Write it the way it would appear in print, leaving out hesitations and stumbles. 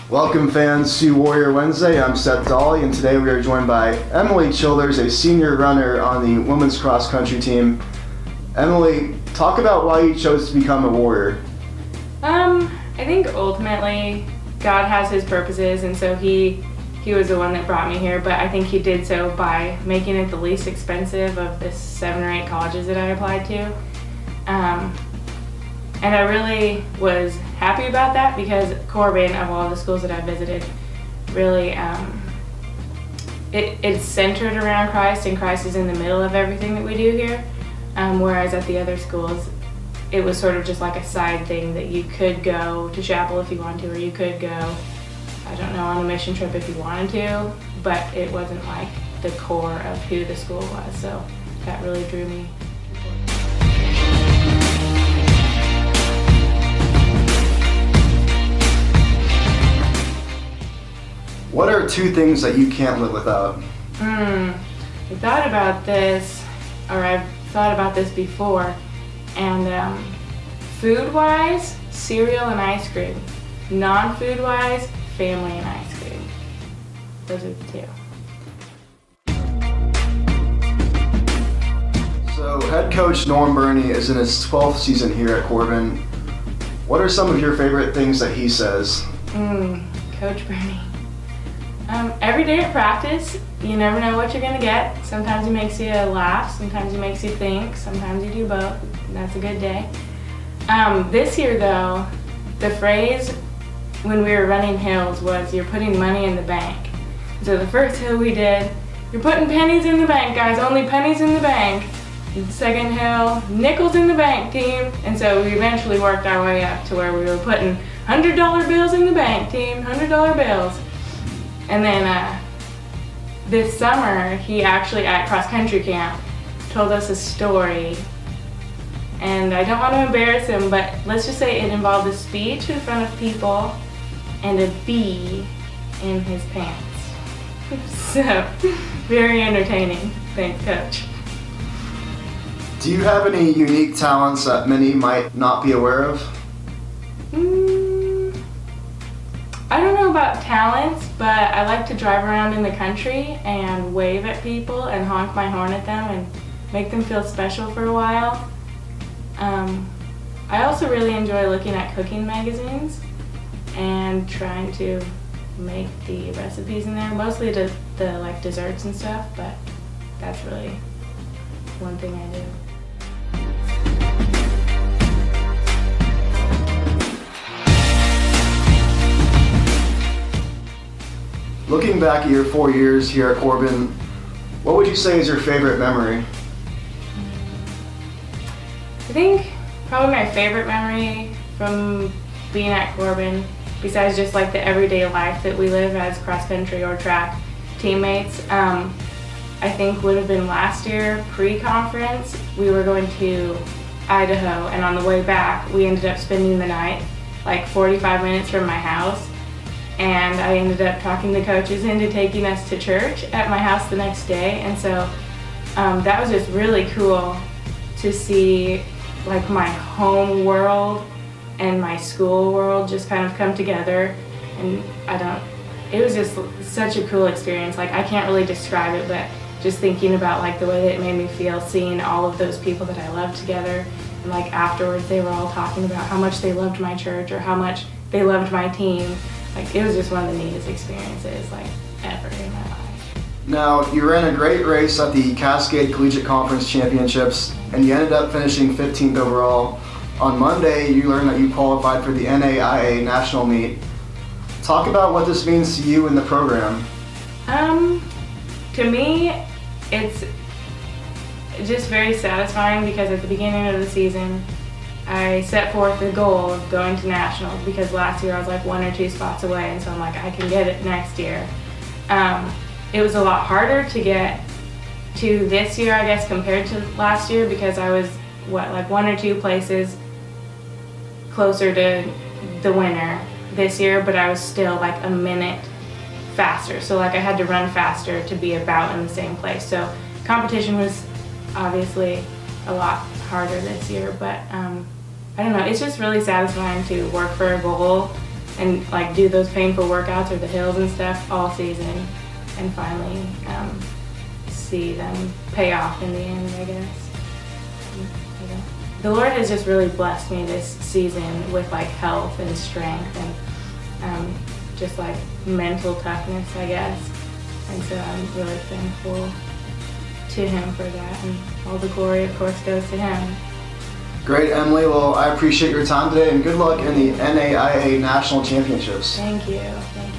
Welcome fans to Warrior Wednesday. I'm Seth Dolly, and today we are joined by Emily Childers, a senior runner on the women's cross country team. Emily, talk about why you chose to become a Warrior. I think ultimately God has his purposes, and so he was the one that brought me here, but I think he did so by making it the least expensive of the 7 or 8 colleges that I applied to. And I really was happy about that because Corban, of all the schools that I visited, really, it's centered around Christ, and Christ is in the middle of everything that we do here. Whereas at the other schools, it was sort of just like a side thing that you could go to chapel if you wanted to, or you could go, I don't know, on a mission trip if you wanted to, but it wasn't like the core of who the school was, so that really drew me. What are 2 things that you can't live without? I thought about this, or I've thought about this before, and food-wise, cereal and ice cream. Non-food-wise, family and ice cream. Those are the 2. So, head coach Norm Burney is in his 12th season here at Corban. What are some of your favorite things that he says? Coach Burney. Every day at practice, you never know what you're going to get. Sometimes he makes you laugh, sometimes he makes you think, sometimes you do both. That's a good day. This year though, the phrase when we were running hills was, "You're putting money in the bank." So the first hill we did, "You're putting pennies in the bank, guys, only pennies in the bank." And the second hill, "Nickels in the bank, team." And so we eventually worked our way up to where we were putting $100 bills in the bank, team, $100 bills. And then this summer, he actually, at cross-country camp, told us a story. And I don't want to embarrass him, but let's just say it involved a speech in front of people and a bee in his pants. So, very entertaining. Thanks, Coach. Do you have any unique talents that many might not be aware of? I don't know about talents, but I like to drive around in the country and wave at people and honk my horn at them and make them feel special for a while. I also really enjoy looking at cooking magazines and trying to make the recipes in there, mostly the like desserts and stuff, but that's really one thing I do. Looking back at your 4 years here at Corban, what would you say is your favorite memory? I think probably my favorite memory from being at Corban, besides just like the everyday life that we live as cross-country or track teammates, I think would have been last year, pre-conference. We were going to Idaho, and on the way back, we ended up spending the night like 45 minutes from my house. And I ended up talking the coaches into taking us to church at my house the next day. And so that was just really cool to see like my home world and my school world just kind of come together. And it was just such a cool experience. Like, I can't really describe it, but just thinking about like the way that it made me feel, seeing all of those people that I loved together. And like afterwards they were all talking about how much they loved my church or how much they loved my team. Like, it was just one of the neatest experiences like ever in my life. Now, you ran a great race at the Cascade Collegiate Conference Championships, and you ended up finishing 15th overall. On Monday, you learned that you qualified for the NAIA National Meet. Talk about what this means to you in the program. To me, it's just very satisfying because at the beginning of the season, I set forth the goal of going to nationals because last year I was like 1 or 2 spots away, and so I'm like, I can get it next year. It was a lot harder to get to this year, I guess, compared to last year because I was, like 1 or 2 places closer to the winner this year, but I was still like a minute faster. So like I had to run faster to be about in the same place. So competition was obviously a lot harder this year, but I don't know, it's just really satisfying to work for a goal and like do those painful workouts or the hills and stuff all season, and finally see them pay off in the end, I guess. The Lord has just really blessed me this season with like health and strength and just like mental toughness, I guess. And so I'm really thankful to Him for that, and all the glory, of course, goes to Him. Great, Emily. Well, I appreciate your time today, and good luck in the NAIA National Championships. Thank you. Thank you.